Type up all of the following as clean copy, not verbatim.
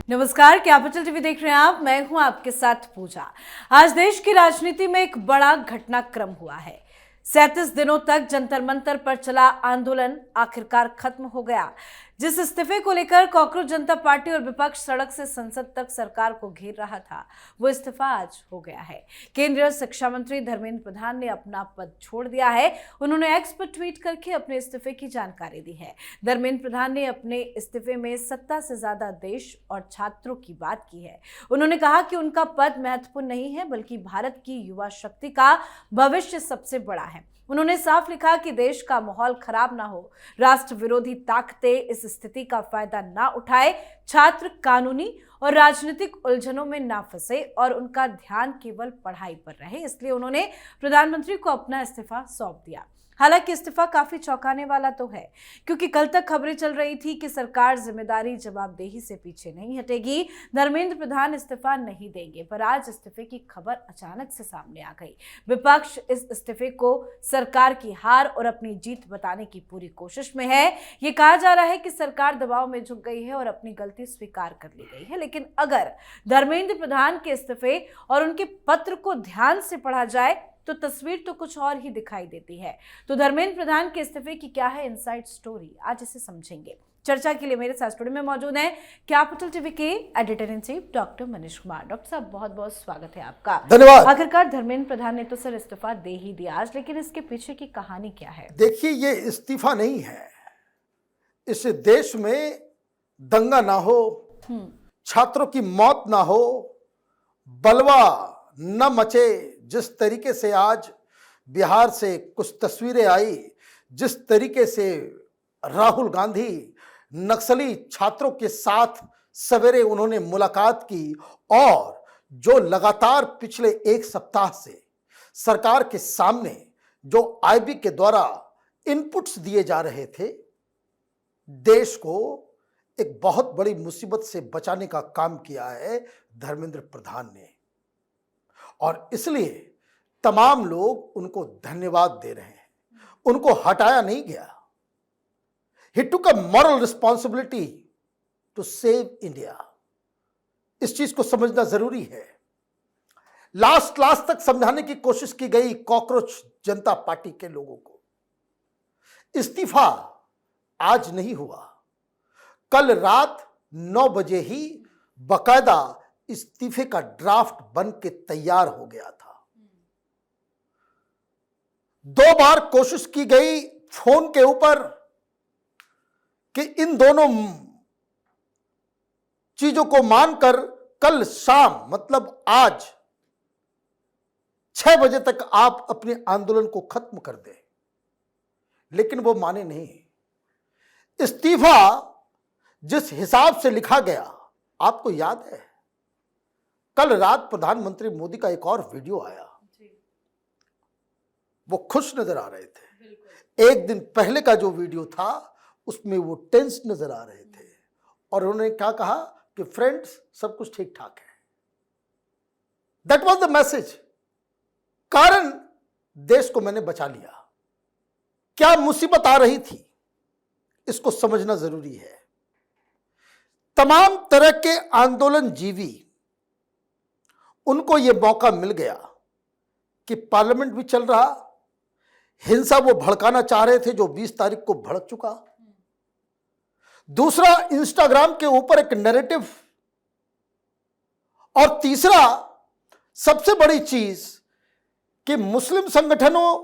नमस्कार, capital TV देख रहे हैं आप। मैं हूं आपके साथ पूजा। आज देश की राजनीति में एक बड़ा घटनाक्रम हुआ है। 37 दिनों तक जंतर मंतर पर चला आंदोलन आखिरकार खत्म हो गया। जिस इस्तीफे को लेकर कॉकरोच जनता पार्टी और विपक्ष सड़क से संसद तक सरकार को घेर रहा था, वो इस्तीफा आज हो गया है। केंद्रीय शिक्षा मंत्री धर्मेंद्र प्रधान ने अपना पद छोड़ दिया है। उन्होंने एक्स पर ट्वीट करके अपने इस्तीफे की जानकारी दी है। धर्मेंद्र प्रधान ने अपने इस्तीफे में सत्ता से ज्यादा देश और छात्रों की बात की है। उन्होंने कहा कि उनका पद महत्वपूर्ण नहीं है, बल्कि भारत की युवा शक्ति का भविष्य सबसे बड़ा है। उन्होंने साफ लिखा कि देश का माहौल खराब ना हो, राष्ट्र विरोधी ताकतें इस स्थिति का फायदा ना उठाए, छात्र कानूनी और राजनीतिक उलझनों में ना फंसे और उनका ध्यान केवल पढ़ाई पर रहे। इसलिए उन्होंने प्रधानमंत्री को अपना इस्तीफा सौंप दिया। हालांकि इस्तीफा काफी चौंकाने वाला तो है, क्योंकि कल तक खबरें चल रही थी कि सरकार जिम्मेदारी जवाबदेही से पीछे नहीं हटेगी, धर्मेंद्र प्रधान इस्तीफा नहीं देंगे। पर आज इस्तीफे की खबर अचानक से सामने आ गई। विपक्ष इस इस्तीफे को सरकार की हार और अपनी जीत बताने की पूरी कोशिश में है। ये कहा जा रहा है कि सरकार दबाव में झुक गई है और अपनी गलती स्वीकार कर ली गई है। लेकिन अगर धर्मेंद्र प्रधान के इस्तीफे और उनके पत्र को ध्यान से पढ़ा जाए तो तस्वीर तो कुछ और ही दिखाई देती है। तो धर्मेंद्र प्रधान के इस्तीफे की क्या है इनसाइड स्टोरी, आज इसे समझेंगे। चर्चा के लिए मेरे साथ स्टूडियो में मौजूद हैं कैपिटल टीवी के editor in chief doctor Manish Kumar. Doctor साहब, बहुत बहुत स्वागत है आपका। धन्यवाद। आखिरकार धर्मेंद्र प्रधान ने तो सर इस्तीफा दे ही दिया आज, लेकिन इसके पीछे की कहानी क्या है? देखिए, ये इस्तीफा नहीं है। इस देश में दंगा ना हो, छात्रों की मौत ना हो, बलवा न मचे। जिस तरीके से आज बिहार से कुछ तस्वीरें आई, जिस तरीके से राहुल गांधी नक्सली छात्रों के साथ सवेरे उन्होंने मुलाकात की और जो लगातार पिछले एक सप्ताह से सरकार के सामने जो आईबी के द्वारा इनपुट्स दिए जा रहे थे, देश को एक बहुत बड़ी मुसीबत से बचाने का काम किया है धर्मेंद्र प्रधान ने। और इसलिए तमाम लोग उनको धन्यवाद दे रहे हैं। उनको हटाया नहीं गया। He took a moral responsibility to save India। इस चीज को समझना जरूरी है। लास्ट तक समझाने की कोशिश की गई कॉकरोच जनता पार्टी के लोगों को। इस्तीफा आज नहीं हुआ, कल रात 9 बजे ही बकायदा इस्तीफे का ड्राफ्ट बन के तैयार हो गया था। 2 बार कोशिश की गई फोन के ऊपर कि इन दोनों चीजों को मानकर कल शाम, मतलब आज 6 बजे तक आप अपने आंदोलन को खत्म कर दें, लेकिन वो माने नहीं। इस्तीफा जिस हिसाब से लिखा गया, आपको याद है कल रात प्रधानमंत्री मोदी का एक और वीडियो आया। वो खुश नजर आ रहे थे। एक दिन पहले का जो वीडियो था उसमें वो टेंस नजर आ रहे थे और उन्होंने क्या कहा कि फ्रेंड्स, सब कुछ ठीक ठाक है। That was the message. कारण देश को मैंने बचा लिया। क्या मुसीबत आ रही थी, इसको समझना जरूरी है। तमाम तरह के आंदोलन जीवी, उनको यह मौका मिल गया कि पार्लियामेंट भी चल रहा, हिंसा वो भड़काना चाह रहे थे जो 20 तारीख को भड़क चुका। दूसरा, इंस्टाग्राम के ऊपर एक नैरेटिव, और तीसरा सबसे बड़ी चीज कि मुस्लिम संगठनों,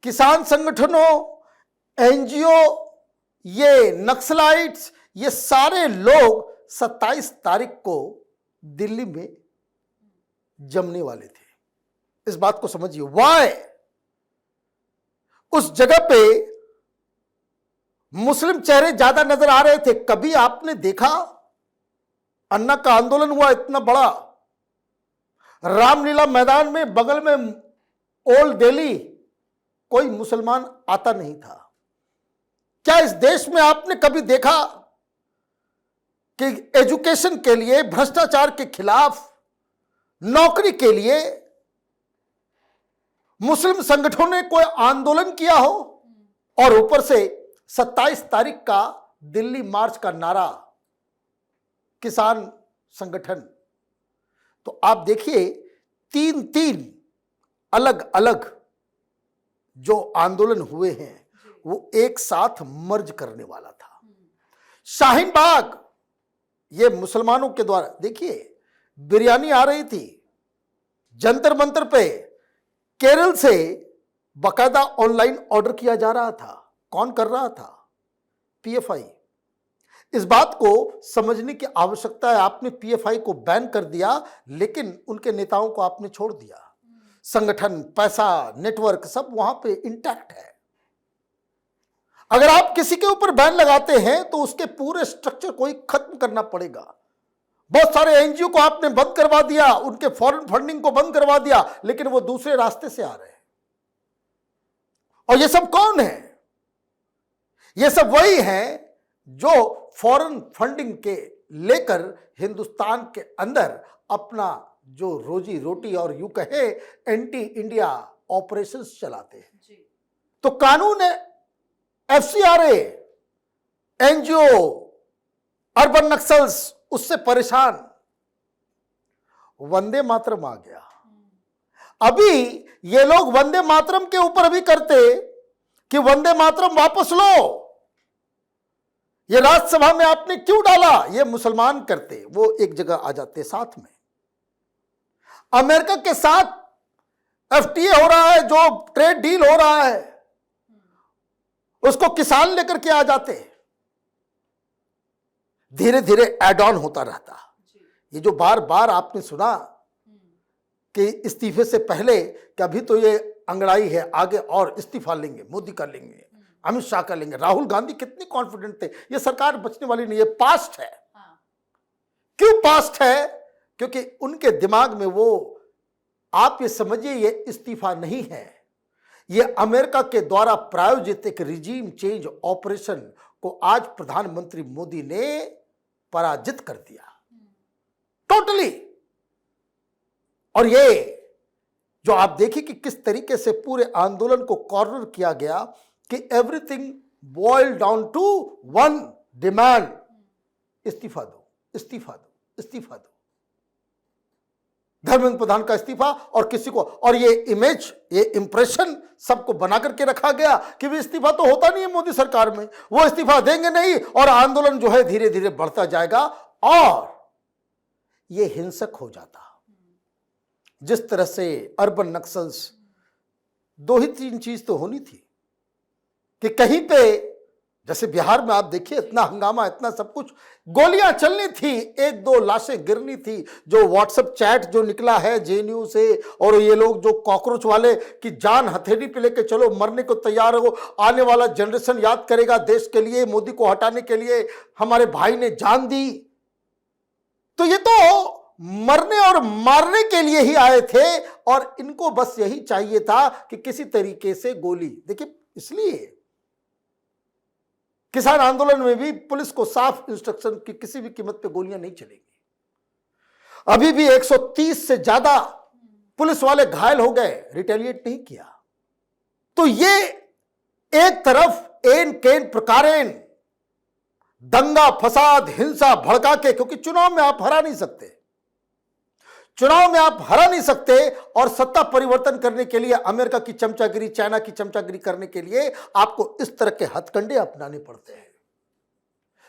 किसान संगठनों, एनजीओ, ये नक्सलाइट्स, ये सारे लोग 27 तारीख को दिल्ली में जमने वाले थे। इस बात को समझिए। वाई उस जगह पे मुस्लिम चेहरे ज्यादा नजर आ रहे थे। कभी आपने देखा अन्ना का आंदोलन हुआ इतना बड़ा, रामलीला मैदान में बगल में ओल्ड दिल्ली, कोई मुसलमान आता नहीं था। क्या इस देश में आपने कभी देखा कि एजुकेशन के लिए, भ्रष्टाचार के खिलाफ, नौकरी के लिए मुस्लिम संगठनों ने कोई आंदोलन किया हो? और ऊपर से 27 तारीख का दिल्ली मार्च का नारा किसान संगठन। तो आप देखिए, तीन तीन अलग अलग जो आंदोलन हुए हैं वो एक साथ मर्ज करने वाला था। शाहीन बाग, ये मुसलमानों के द्वारा, देखिए बिरयानी आ रही थी जंतर मंतर पे, केरल से बकायदा ऑनलाइन ऑर्डर किया जा रहा था। कौन कर रहा था? पीएफआई। इस बात को समझने की आवश्यकता है। आपने पीएफआई को बैन कर दिया, लेकिन उनके नेताओं को आपने छोड़ दिया। संगठन, पैसा, नेटवर्क सब वहां पे इंटैक्ट है। अगर आप किसी के ऊपर बैन लगाते हैं तो उसके पूरे स्ट्रक्चर को ही खत्म करना पड़ेगा। बहुत सारे एनजीओ को आपने बंद करवा दिया, उनके फॉरेन फंडिंग को बंद करवा दिया, लेकिन वो दूसरे रास्ते से आ रहे हैं। और ये सब कौन है? ये सब वही हैं जो फॉरेन फंडिंग के लेकर हिंदुस्तान के अंदर अपना जो रोजी रोटी और यूं कहे एंटी इंडिया ऑपरेशंस चलाते हैं। तो कानून है, एफसीआरए, एनजीओ, अर्बन नक्सल्स उससे परेशान। वंदे मातरम आ गया। अभी ये लोग वंदे मातरम के ऊपर भी करते कि वंदे मातरम वापस लो, ये राज्यसभा में आपने क्यों डाला? ये मुसलमान करते, वो एक जगह आ जाते साथ में। अमेरिका के साथ एफटीए हो रहा है, जो ट्रेड डील हो रहा है, उसको किसान लेकर के आ जाते। धीरे धीरे एड ऑन होता रहता। ये जो बार बार आपने सुना कि इस्तीफे से पहले कि अभी तो ये अंगड़ाई है, आगे और इस्तीफा लेंगे, मोदी का लेंगे, अमित शाह का लेंगे। राहुल गांधी कितने कॉन्फिडेंट थे, ये सरकार बचने वाली नहीं है, पास्ट है। क्यों पास्ट है? क्योंकि उनके दिमाग में वो, आप ये समझिए, ये इस्तीफा नहीं है, ये अमेरिका के द्वारा प्रायोजित एक रिजीम चेंज ऑपरेशन को आज प्रधानमंत्री मोदी ने पराजित कर दिया टोटली। और ये जो आप देखिए कि किस तरीके से पूरे आंदोलन को कॉर्नर किया गया कि everything boil down to one demand, इस्तीफा दो, इस्तीफा दो, इस्तीफा दो। धर्मेंद्र प्रधान का इस्तीफा, और किसी को, और ये इमेज, ये इंप्रेशन सबको बना करके रखा गया कि भी इस्तीफा तो होता नहीं है मोदी सरकार में, वो इस्तीफा देंगे नहीं, और आंदोलन जो है धीरे धीरे बढ़ता जाएगा और ये हिंसक हो जाता। जिस तरह से अर्बन नक्सल्स, दो ही तीन चीज तो होनी थी कि कहीं पे, जैसे बिहार में आप देखिए इतना हंगामा, इतना सब कुछ, गोलियां चलनी थी, एक दो लाशें गिरनी थी। जो व्हाट्सएप चैट जो निकला है जेएनयू से, और ये लोग जो कॉकरोच वाले की जान हथेली पे लेके चलो, मरने को तैयार हो, आने वाला जनरेशन याद करेगा देश के लिए, मोदी को हटाने के लिए हमारे भाई ने जान दी। तो ये तो मरने और मारने के लिए ही आए थे, और इनको बस यही चाहिए था कि किसी तरीके से गोली। देखिए, इसलिए किसान आंदोलन में भी पुलिस को साफ इंस्ट्रक्शन कि किसी भी कीमत पे गोलियां नहीं चलेगी। अभी भी 130 से ज्यादा पुलिस वाले घायल हो गए, रिटेलिएट नहीं किया। तो ये एक तरफ एन केन प्रकारेण दंगा फसाद हिंसा भड़का के, क्योंकि चुनाव में आप हरा नहीं सकते, चुनाव में आप हरा नहीं सकते, और सत्ता परिवर्तन करने के लिए अमेरिका की चमचागिरी, चाइना की चमचागिरी करने के लिए आपको इस तरह के हथकंडे अपनाने पड़ते हैं।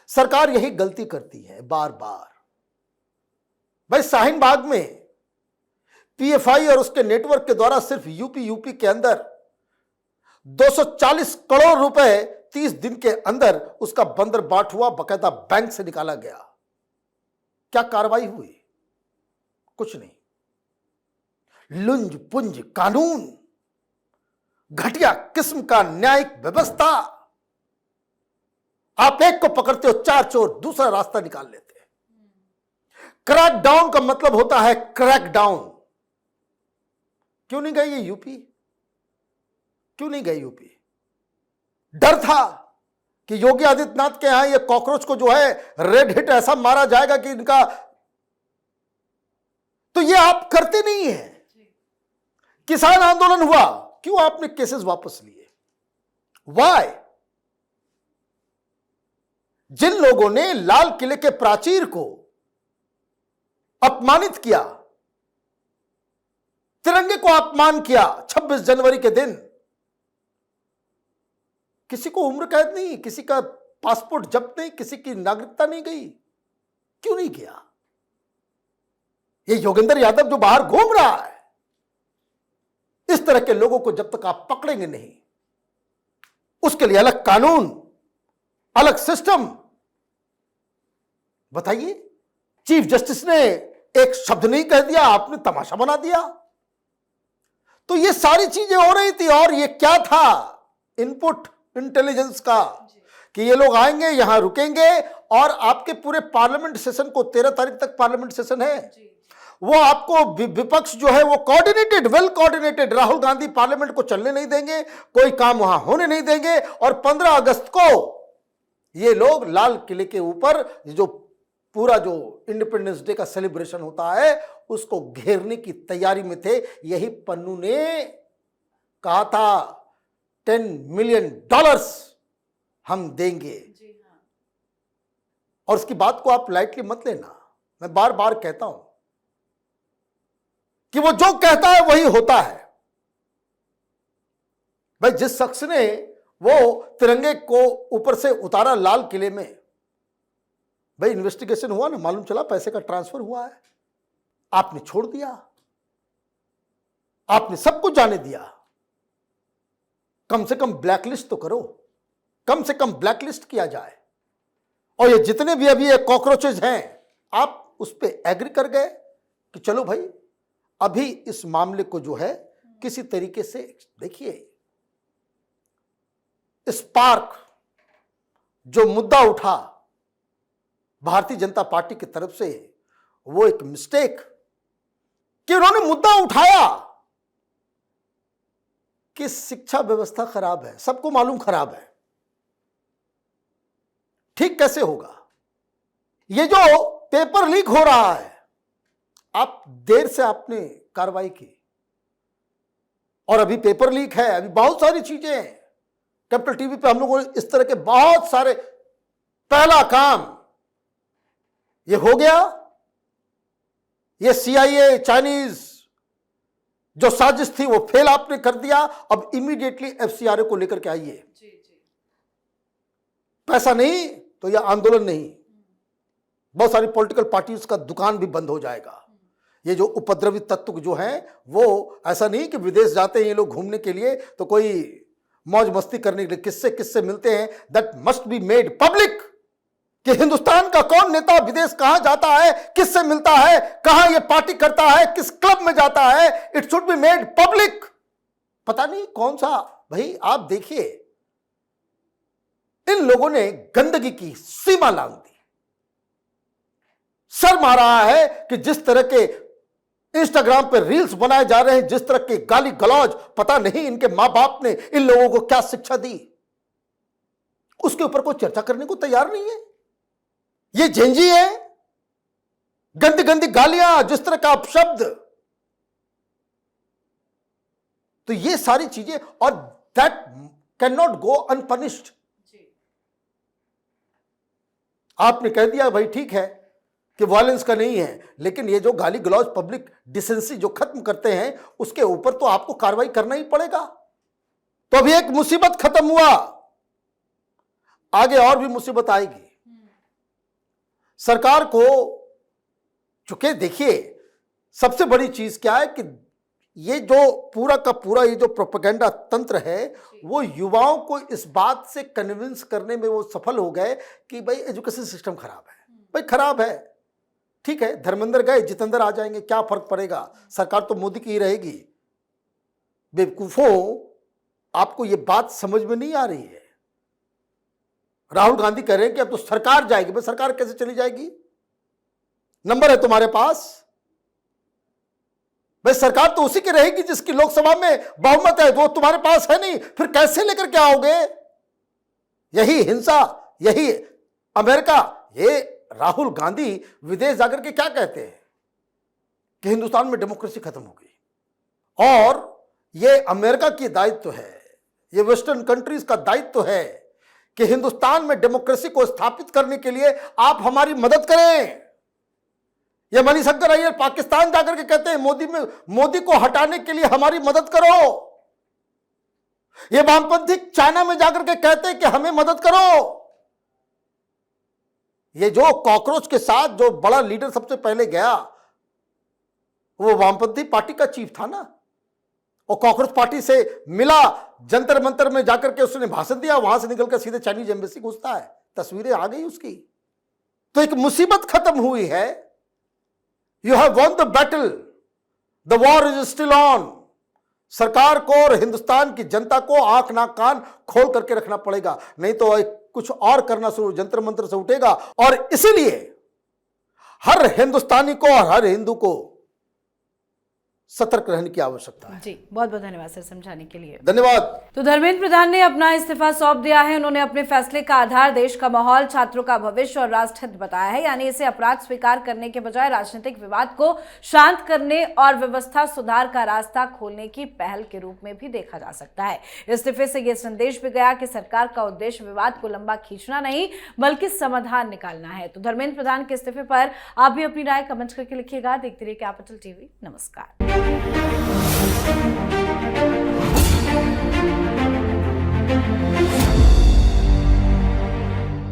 सरकार यही गलती करती है बार बार। भाई शाहीन बाग में पीएफआई और उसके नेटवर्क के द्वारा सिर्फ यूपी के अंदर 240 करोड़ रुपए 30 दिन के अंदर उसका बंदरबाट हुआ, बकायदा बैंक से निकाला गया। क्या कार्रवाई हुई? कुछ नहीं। लुंज पुंज कानून, घटिया किस्म का न्यायिक व्यवस्था। आप एक को पकड़ते हो, चार चोर दूसरा रास्ता निकाल लेते हैं। क्रैकडाउन का मतलब होता है क्रैकडाउन। क्यों नहीं गए ये यूपी? क्यों नहीं गए यूपी? डर था कि योगी आदित्यनाथ के यहां ये कॉकरोच को जो है रेड हिट ऐसा मारा जाएगा कि इनका, तो ये आप करते नहीं है। किसान आंदोलन हुआ, क्यों आपने केसेस वापस लिए? वाई? जिन लोगों ने लाल किले के प्राचीर को अपमानित किया, तिरंगे को अपमान किया 26 जनवरी के दिन। किसी को उम्र कैद नहीं, किसी का पासपोर्ट जब्त नहीं, किसी की नागरिकता नहीं गई। क्यों नहीं किया? ये योगेंद्र यादव जो बाहर घूम रहा है, इस तरह के लोगों को जब तक आप पकड़ेंगे नहीं, उसके लिए अलग कानून, अलग सिस्टम। बताइए, चीफ जस्टिस ने एक शब्द नहीं कह दिया, आपने तमाशा बना दिया। तो ये सारी चीजें हो रही थी। और ये क्या था? इनपुट इंटेलिजेंस का, कि ये लोग आएंगे, यहां रुकेंगे और आपके पूरे पार्लियामेंट सेशन को, 13 तारीख तक पार्लियामेंट सेशन है, वो आपको विपक्ष जो है वो coordinated, well coordinated, Rahul Gandhi parliament को चलने नहीं देंगे, कोई काम वहां होने नहीं देंगे। और 15 अगस्त को ये लोग लाल किले के ऊपर जो पूरा जो इंडिपेंडेंस डे का सेलिब्रेशन होता है उसको घेरने की तैयारी में थे। यही पन्नू ने कहा था $10 मिलियन हम देंगे। और उसकी बात को आप लाइटली मत लेना। मैं बार बार कहता हूं कि वो जो कहता है वही होता है। भाई, जिस शख्स ने वो तिरंगे को ऊपर से उतारा लाल किले में, भाई इन्वेस्टिगेशन हुआ ना, मालूम चला पैसे का ट्रांसफर हुआ है। आपने छोड़ दिया, आपने सब कुछ जाने दिया। कम से कम ब्लैकलिस्ट तो करो, कम से कम ब्लैकलिस्ट किया जाए। और ये जितने भी अभी ये कॉकरोचेज हैं, आप उस पर एग्री कर गए कि चलो भाई अभी इस मामले को जो है किसी तरीके से देखिए। स्पार्क जो मुद्दा उठा भारतीय जनता पार्टी की तरफ से, वो एक मिस्टेक कि उन्होंने मुद्दा उठाया कि शिक्षा व्यवस्था खराब है, सबको मालूम खराब है, ठीक कैसे होगा? ये जो पेपर लीक हो रहा है, आप देर से आपने कार्रवाई की और अभी पेपर लीक है, अभी बहुत सारी चीजें हैं। कैपिटल टीवी पे हम लोगों ने इस तरह के बहुत सारे, पहला काम ये हो गया, ये CIA चाइनीज जो साजिश थी वो फेल आपने कर दिया। अब इमीडिएटली FCRA को लेकर के आइए। पैसा नहीं तो यह आंदोलन नहीं, बहुत सारी पॉलिटिकल पार्टीज का दुकान भी बंद हो जाएगा। ये जो उपद्रवी तत्व जो हैं, वो ऐसा नहीं कि विदेश जाते हैं ये लोग घूमने के लिए तो कोई मौज मस्ती करने के लिए, किससे किससे मिलते हैं, that must be made public. कि हिंदुस्तान का कौन नेता विदेश कहां जाता है, किससे मिलता है, कहां ये पार्टी करता है, किस क्लब में जाता है, it should be made public. पता नहीं कौन सा, भाई आप देखिए इन लोगों ने गंदगी की सीमा लांघ दी। शर्म आ रहा है कि जिस तरह के इंस्टाग्राम पर रील्स बनाए जा रहे हैं, जिस तरह के गाली गलौज, पता नहीं इनके मां बाप ने इन लोगों को क्या शिक्षा दी, उसके ऊपर कोई चर्चा करने को तैयार नहीं है। ये झेंझी है, गंदी गंदी गालियां, जिस तरह का अपशब्द, तो ये सारी चीजें, और दैट कैन नॉट गो अनपनिश्ड। आपने कह दिया भाई ठीक है कि वायलेंस का नहीं है, लेकिन ये जो गाली गलौज, पब्लिक डिसेंसी जो खत्म करते हैं, उसके ऊपर तो आपको कार्रवाई करना ही पड़ेगा। तो अभी एक मुसीबत खत्म हुआ, आगे और भी मुसीबत आएगी। सरकार को, चूंकि देखिए सबसे बड़ी चीज क्या है कि ये जो पूरा का पूरा ये जो प्रोपेगेंडा तंत्र है, वो युवाओं को इस बात से कन्विंस करने में वो सफल हो गए कि भाई एजुकेशन सिस्टम खराब है। भाई खराब है, ठीक है, धर्मेंद्र गए, जितेंद्र आ जाएंगे, क्या फर्क पड़ेगा, सरकार तो मोदी की ही रहेगी। बेवकूफों, आपको ये बात समझ में नहीं आ रही है। राहुल गांधी कह रहे हैं कि अब तो सरकार जाएगी। भाई सरकार कैसे चली जाएगी? नंबर है तुम्हारे पास? भाई सरकार तो उसी की रहेगी जिसकी लोकसभा में बहुमत है, वो तुम्हारे पास है नहीं, फिर कैसे लेकर के आओगे? यही हिंसा, यही अमेरिका। ये राहुल गांधी विदेश जाकर के क्या कहते हैं कि हिंदुस्तान में डेमोक्रेसी खत्म हो गई, और ये अमेरिका की दायित्व है, ये वेस्टर्न कंट्रीज का दायित्व है कि हिंदुस्तान में डेमोक्रेसी को स्थापित करने के लिए आप हमारी मदद करें। ये मणिशंकर अय्यर पाकिस्तान जाकर के कहते हैं मोदी को हटाने के लिए हमारी मदद करो। ये वामपंथी चाइना में जाकर के कहते हैं कि हमें मदद करो। ये जो कॉकरोच के साथ जो बड़ा लीडर सबसे पहले गया वो वामपंथी पार्टी का चीफ था ना, और कॉकरोच पार्टी से मिला, जंतर मंतर में जाकर के उसने भाषण दिया, वहां से निकलकर सीधे चाइनीज एम्बेसी घुसता है। तस्वीरें आ गई उसकी। तो एक मुसीबत खत्म हुई है। You have one the battle, the war is still on. सरकार को और हिंदुस्तान की जनता को आंख नाक कान खोल करके रखना पड़ेगा, नहीं तो कुछ और करना शुरू जंतर मंत्र से उठेगा। और इसीलिए हर हिंदुस्तानी को और हर हिंदू को सतर्क रहने की आवश्यकता है। जी, बहुत बहुत धन्यवाद सर समझाने के लिए। धन्यवाद। तो धर्मेंद्र प्रधान ने अपना इस्तीफा सौंप दिया है। उन्होंने अपने फैसले का आधार देश का माहौल, छात्रों का भविष्य और राष्ट्रहित बताया है। यानी इसे अपराध स्वीकार करने के बजाय राजनीतिक विवाद को शांत करने और व्यवस्था सुधार का रास्ता खोलने की पहल के रूप में भी देखा जा सकता है। इस्तीफे से यह संदेश भी गया कि सरकार का उद्देश्य विवाद को लंबा खींचना नहीं बल्कि समाधान निकालना है। तो धर्मेंद्र प्रधान के इस्तीफे पर आप भी अपनी राय कमेंट करके लिखिएगा। देखते रहिए कैपिटल टीवी। नमस्कार।